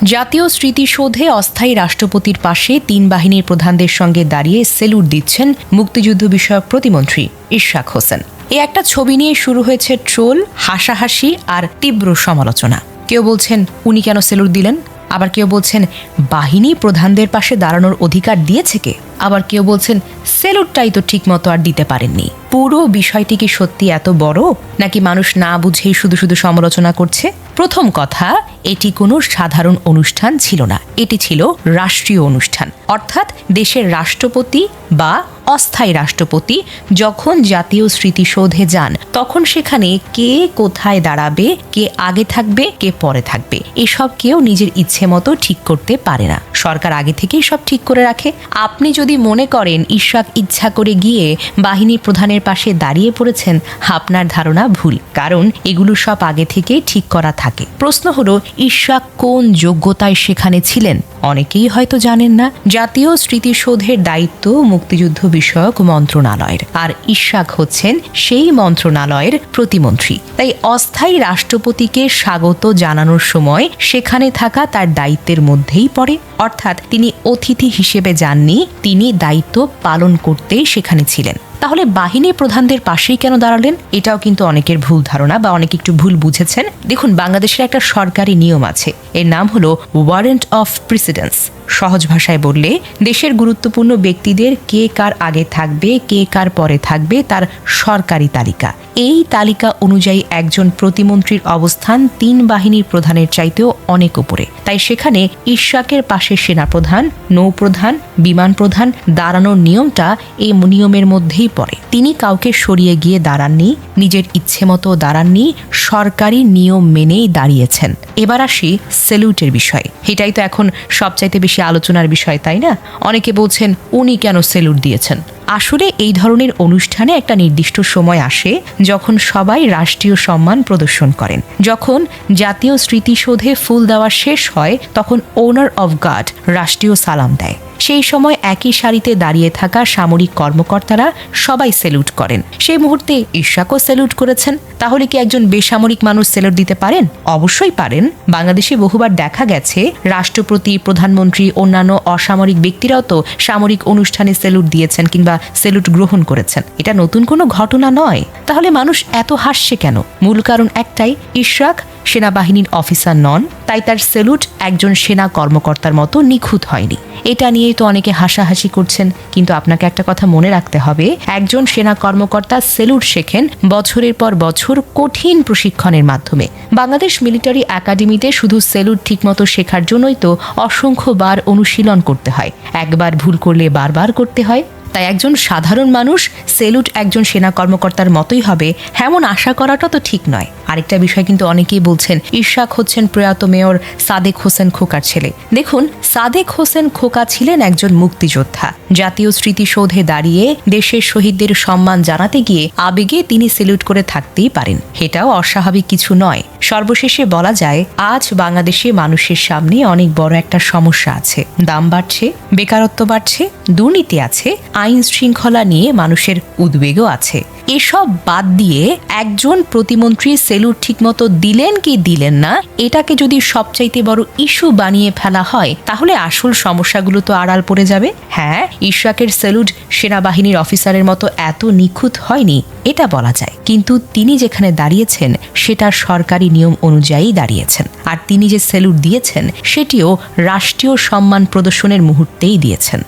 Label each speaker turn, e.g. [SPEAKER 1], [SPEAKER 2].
[SPEAKER 1] জাতীয় স্মৃতিসৌধে অস্থায়ী রাষ্ট্রপতির পাশে তিন বাহিনীর প্রধানদের সঙ্গে দাঁড়িয়ে সেলুট দিচ্ছেন মুক্তিযুদ্ধ বিষয়ক প্রতিমন্ত্রী ইশরাক হোসেন। এই একটা ছবি নিয়ে শুরু হয়েছে ট্রোল, হাসাহাসি আর তীব্র সমালোচনা। কেউ বলছেন উনি কেন সেলুট দিলেন, আবার কেউ বলছেন বাহিনী প্রধানদের পাশে দাঁড়ানোর অধিকার দিয়েছে কে, আবার কেউ বলছেন সেলুটটাই তো ঠিক মতো আর দিতে পারেননি। পুরো বিষয়টি কি সত্যি এত বড়, নাকি মানুষ না বুঝেই শুধু শুধু সমালোচনা করছে? প্রথম কথা, এটি কোনো সাধারণ অনুষ্ঠান ছিল না, এটি ছিল রাষ্ট্রীয় অনুষ্ঠান। অর্থাৎ দেশের রাষ্ট্রপতি বা অস্থায়ী রাষ্ট্রপতি যখন জাতীয় স্মৃতিসৌধে যান, তখন সেখানে কে কোথায় দাঁড়াবে, কে আগে থাকবে, কে পরে থাকবে, এসব কেউ নিজের ইচ্ছে মতো ঠিক করতে পারে না। সরকার আগে থেকেই সব ঠিক করে রাখে। আপনি যদি মনে করেন ইশরাক ইচ্ছা করে গিয়ে বাহিনী প্রধানের পাশে দাঁড়িয়ে পড়েছেন, আপনার ধারণা ভুল, কারণ এগুলো সব আগে থেকেই ঠিক করা থাকে। প্রশ্ন হলো, ইশরাক কোন যোগ্যতায় সেখানে ছিলেন? অনেকেই হয়তো জানেন না, জাতীয় স্মৃতিসৌধের দায়িত্ব মুক্তিযুদ্ধ বিষয়ক মন্ত্রণালয়ের, আর ইশরাক হচ্ছেন সেই মন্ত্রণালয়ের প্রতিমন্ত্রী। তাই অস্থায়ী রাষ্ট্রপতিকে স্বাগত জানানোর সময় সেখানে থাকা তার দায়িত্বের মধ্যেই পড়ে। অর্থাৎ তিনি অতিথি হিসেবে যাননি, তিনি দায়িত্ব পালন করতেই সেখানে ছিলেন। তাহলে বাহিনী প্রধানদের পাশেই কেন দাঁড়ালেন? এটাও কিন্তু অনেকের ভুল ধারণা, বা অনেকে একটু ভুল বুঝেছেন। দেখুন, বাংলাদেশের একটা সরকারি নিয়ম আছে, এর নাম হলো ওয়ারেন্ট অফ প্রিসিডেন্স। সহজ ভাষায় বললে, দেশের গুরুত্বপূর্ণ ব্যক্তিদের কে কার আগে থাকবে, কে কার পরে থাকবে, তার সরকারি তালিকা। এই তালিকা অনুযায়ী একজন প্রতিমন্ত্রীর অবস্থান তিন বাহিনীর প্রধানের চাইতেও অনেক উপরে। তাই সেখানে ইশরাকের পাশে সেনাপ্রধান, নৌপ্রধান, বিমান প্রধান দাঁড়ানোর নিয়মটা এই নিয়মের মধ্যেই পড়ে। তিনি কাউকে সরিয়ে গিয়ে দাঁড়াননি, নিজের ইচ্ছে মতো দাঁড়াননি, সরকারি নিয়ম মেনেই দাঁড়িয়েছেন। এবার আসি সেলুটের বিষয়। এটাই তো এখন সবচাইতে বেশি আলোচনার বিষয়, তাই না? অনেকে বলছেন উনি কেন সেলুট দিয়েছেন। আসলে এই ধরনের অনুষ্ঠানে একটা নির্দিষ্ট সময় আসে যখন সবাই রাষ্ট্রীয় সম্মান প্রদর্শন করেন। যখন জাতীয় স্মৃতিসৌধে ফুল দেওয়া শেষ হয়, তখন ওনার অফ গার্ড রাষ্ট্রীয় সালাম দেয়। সেই সময় একই সারিতে দাঁড়িয়ে থাকা সামরিক কর্মকর্তারা সবাই সেলুট করেন। সেই মুহূর্তে ইশরাকও সেলুট করেছেন। তাহলে কি একজন বেসামরিক মানুষ সেলুট দিতে পারেন? অবশ্যই পারেন। বাংলাদেশে বহুবার দেখা গেছে রাষ্ট্রপতি, প্রধানমন্ত্রী, অন্যান্য অসামরিক ব্যক্তিরাও তো সামরিক অনুষ্ঠানে সেলুট দিয়েছেন কিংবা সেলুট গ্রহণ করেছেন। এটা নতুন কোনো ঘটনা নয়। তাহলে মানুষ এত হাসছে কেন? মূল কারণ একটাই, ইশরাক সেনাবাহিনীর অফিসার নন, তাই তার সেলুট একজন সেনা কর্মকর্তার মতো নিখুঁত হয়নি। এটা নিয়েই তো অনেকে হাসাহাসি করছেন। কিন্তু আপনাকে একটা কথা মনে রাখতে হবে, একজন সেনা কর্মকর্তা সেলুট শেখেন বছরের পর বছর কঠিন প্রশিক্ষণের মাধ্যমে। বাংলাদেশ মিলিটারি একাডেমিতে শুধু সেলুট ঠিকমতো শেখার জন্যই তো অসংখ্যবার অনুশীলন করতে হয়। একবার ভুল করলে বারবার করতে হয়। তাই একজন সাধারণ মানুষ সেলুট একজন সেনা কর্মকর্তার মতোই হবে, এমন আশা করাটা তো ঠিক নয়। আরেকটা বিষয় কিন্তু অনেকেই বলছেন ইশরাক হচ্ছেন প্রয়াত মেয়র সাদেক হোসেন খোকার ছেলে। দেখুন, সাদেক হোসেন খোকা ছিলেন একজন মুক্তিযোদ্ধা। জাতীয় স্মৃতিসৌধে দাঁড়িয়ে দেশের শহীদদের সম্মান জানাতে গিয়ে আবেগে তিনি সেলুট করে থাকতেই পারেন, এটাও অস্বাভাবিক কিছু নয়। সর্বশেষে বলা যায়, আজ বাংলাদেশে মানুষের সামনে অনেক বড় একটা সমস্যা আছে। দাম বাড়ছে, বেকারত্ব বাড়ছে, দুর্নীতি আছে, আইন শৃঙ্খলা নিয়ে মানুষের উদ্বেগও আছে। এসব বাদ দিয়ে একজন প্রতিমন্ত্রী সেলুট ঠিকমতো দিলেন কি দিলেন না, এটাকে যদি সবচাইতে বড় ইস্যু বানিয়ে ফেলা হয়, তাহলে আসল সমস্যাগুলো তো আড়াল পড়ে যাবে। হ্যাঁ, ইশরাকের সেলুট সেনাবাহিনীর অফিসারের মতো এত নিখুঁত হয়নি, এটা বলা যায়। কিন্তু তিনি যেখানে দাঁড়িয়েছেন সেটা সরকারি নিয়ম অনুযায়ী দাঁড়িয়েছেন, আর তিনি যে সেলুট দিয়েছেন সেটিও রাষ্ট্রীয় সম্মান প্রদর্শনের মুহূর্তেই দিয়েছেন।